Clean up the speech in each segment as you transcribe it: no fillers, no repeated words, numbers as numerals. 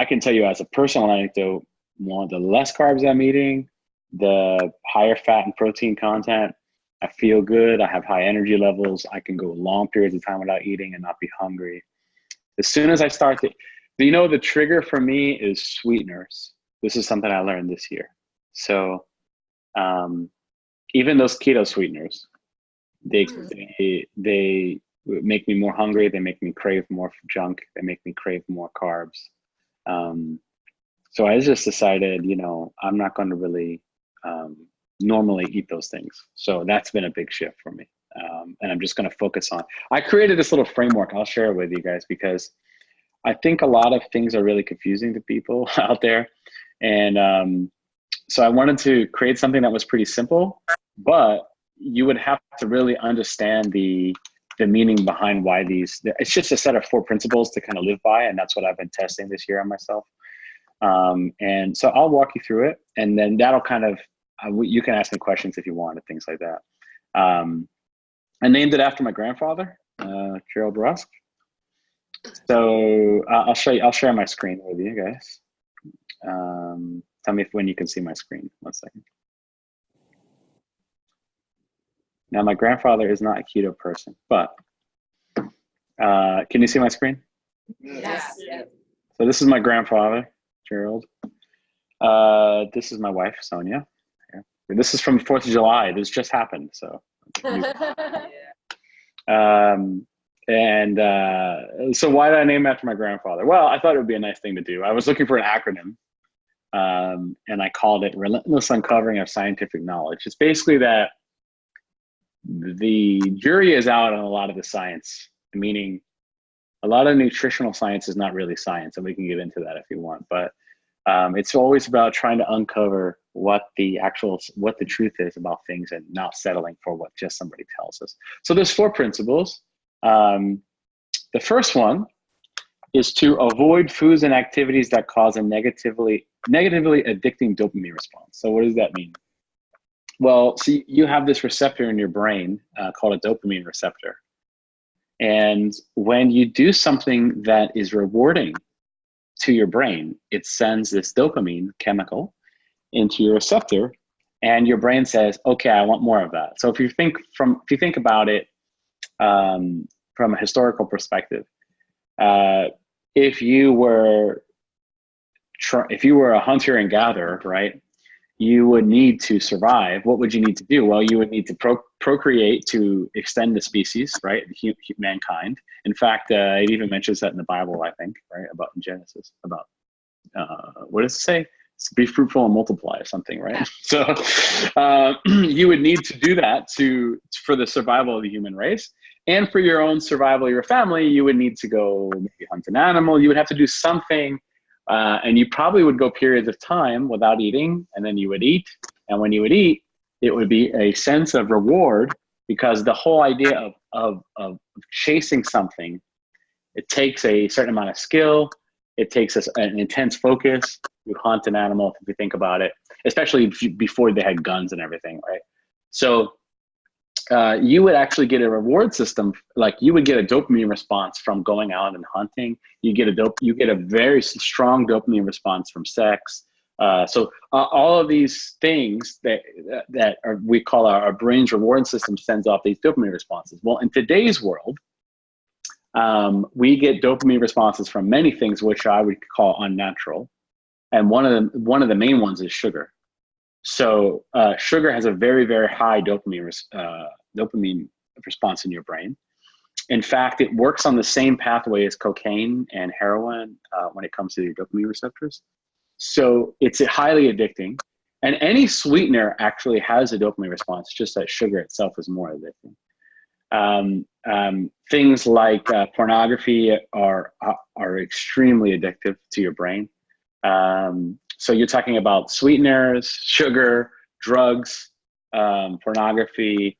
I can tell you as a personal anecdote, the less carbs I'm eating, the higher fat and protein content, I feel good. I have high energy levels. I can go long periods of time without eating and not be hungry. As soon as I start to, the trigger for me is sweeteners. This is something I learned this year. So even those keto sweeteners, they make me more hungry. They make me crave more junk. They make me crave more carbs. So I just decided, I'm not going to really normally eat those things. So that's been a big shift for me. And I'm just going to focus on, I created this little framework. I'll share it with you guys because I think a lot of things are really confusing to people out there. And so I wanted to create something that was pretty simple, but you would have to really understand the meaning behind why it's just a set of 4 principles to kind of live by. And that's what I've been testing this year on myself. And so I'll walk you through it, and then that'll kind of, you can ask me questions if you want and things like that. I named it after my grandfather, Gerald Rusk. So I'll share my screen with you guys. Tell me when you can see my screen. 1 second. Now, my grandfather is not a keto person, but can you see my screen? Yes. So this is my grandfather, Gerald. This is my wife, Sonia. This is from 4th of July. This just happened. So, so why did I name after my grandfather? Well, I thought it would be a nice thing to do. I was looking for an acronym, and I called it Relentless Uncovering of Scientific Knowledge. It's basically that the jury is out on a lot of the science, meaning a lot of nutritional science is not really science, and we can get into that if you want, but it's always about trying to uncover what the truth is about things and not settling for what just somebody tells us. So there's 4 principles. The first one is to avoid foods and activities that cause a negatively addicting dopamine response. So what does that mean? Well, see, you have this receptor in your brain called a dopamine receptor. And when you do something that is rewarding to your brain, it sends this dopamine chemical into your receptor, and your brain says, okay, I want more of that. So if you think about it from a historical perspective, if you were a hunter and gatherer, right, you would need to survive. What would you need to do? Well, you would need to procreate to extend the species, right? Mankind. In fact, it even mentions that in the Bible, I think, right? About in Genesis, about, what does it say? It's be fruitful and multiply or something, right? So you would need to do that for the survival of the human race. And for your own survival of your family, you would need to go maybe hunt an animal. You would have to do something. And you probably would go periods of time without eating, and then you would eat. And when you would eat, it would be a sense of reward, because the whole idea of chasing something, it takes a certain amount of skill. It takes an intense focus. You hunt an animal, if you think about it, especially before they had guns and everything, right? So you would actually get a reward system, like you would get a dopamine response from going out and hunting. You get a very strong dopamine response from sex. So all of these things that we call our brain's reward system sends off these dopamine responses. Well, in today's world, we get dopamine responses from many things, which I would call unnatural. And one of the main ones is sugar. So sugar has a very, very high dopamine response in your brain. In fact, it works on the same pathway as cocaine and heroin when it comes to your dopamine receptors. So it's highly addicting. And any sweetener actually has a dopamine response, just that sugar itself is more addicting. Things like pornography are extremely addictive to your brain. So you're talking about sweeteners, sugar, drugs, pornography,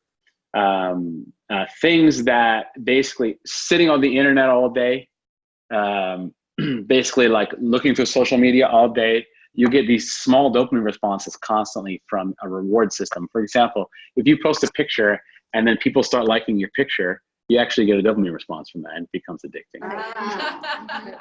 things that basically sitting on the internet all day, basically like looking through social media all day, you get these small dopamine responses constantly from a reward system. For example, if you post a picture and then people start liking your picture, you actually get a dopamine response from that, and it becomes addicting.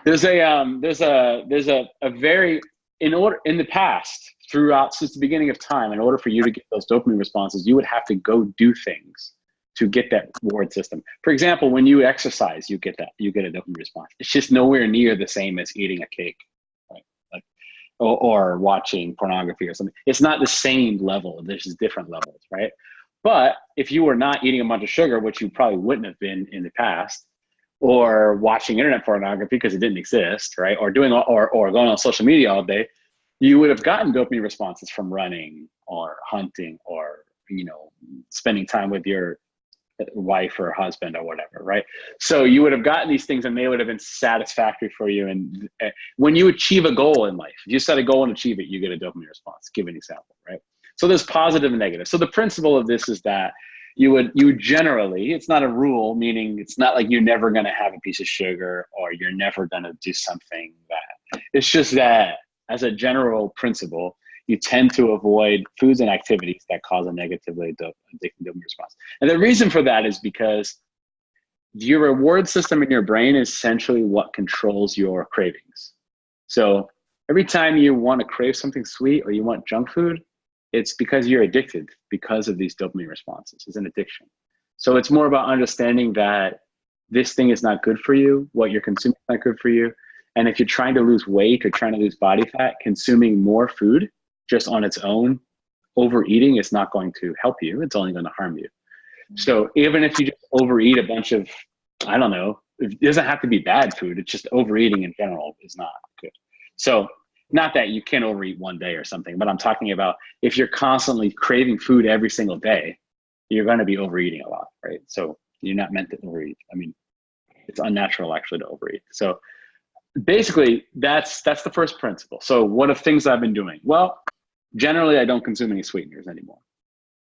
There's a very, in the past, throughout, since the beginning of time, in order for you to get those dopamine responses, you would have to go do things to get that reward system. For example, when you exercise, you get a dopamine response. It's just nowhere near the same as eating a cake, right? Like, or watching pornography or something. It's not the same level. There's just different levels, right? But if you were not eating a bunch of sugar, which you probably wouldn't have been in the past, or watching internet pornography because it didn't exist, right? Or going on social media all day, you would have gotten dopamine responses from running or hunting or, spending time with your wife or husband or whatever, right? So you would have gotten these things and they would have been satisfactory for you. And when you achieve a goal in life, if you set a goal and achieve it, you get a dopamine response. Give an example, right? So there's positive and negative. So the principle of this is that you generally, it's not a rule, meaning it's not like you're never going to have a piece of sugar or you're never going to do something that, it's just that as a general principle, you tend to avoid foods and activities that cause a negatively addictive dopamine response. And the reason for that is because your reward system in your brain is essentially what controls your cravings. So every time you want to crave something sweet or you want junk food, it's because you're addicted because of these dopamine responses. It's an addiction. So it's more about understanding that this thing is not good for you, what you're consuming is not good for you. And if you're trying to lose weight or trying to lose body fat, consuming more food just on its own, overeating is not going to help you. It's only going to harm you. So even if you just overeat a bunch of, I don't know, it doesn't have to be bad food. It's just overeating in general is not good. So not that you can overeat one day or something, but I'm talking about if you're constantly craving food every single day, you're going to be overeating a lot, right? So you're not meant to overeat. I mean, it's unnatural actually to overeat. So basically that's the first principle. So what are things I've been doing? Well, generally I don't consume any sweeteners anymore.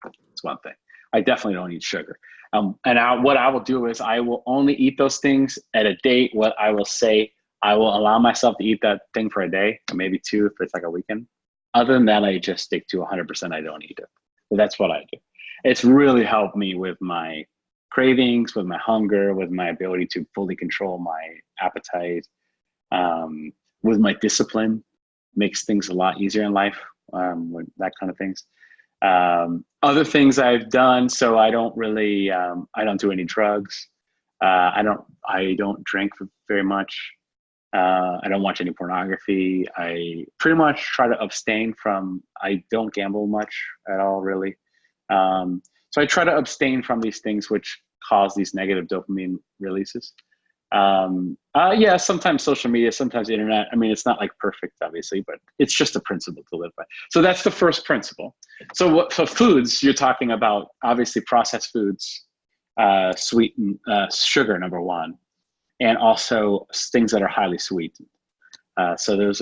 That's one thing. I definitely don't eat sugar. What I will do is I will only eat those things at a date. What I will say, I will allow myself to eat that thing for a day, or maybe two if it's like a weekend. Other than that, I just stick to 100%. I don't eat it. So that's what I do. It's really helped me with my cravings, with my hunger, with my ability to fully control my appetite, with my discipline. Makes things a lot easier in life, with that kind of things. Other things I've done, so I don't really, I don't do any drugs. I don't drink very much. I don't watch any pornography. I pretty much try to abstain from, I don't gamble much at all, really. So I try to abstain from these things which cause these negative dopamine releases. Yeah, sometimes social media, sometimes internet. I mean, it's not like perfect, obviously, but it's just a principle to live by. So that's the first principle. So what for foods, you're talking about obviously processed foods, sweetened, sugar, number one, and also things that are highly sweetened. So those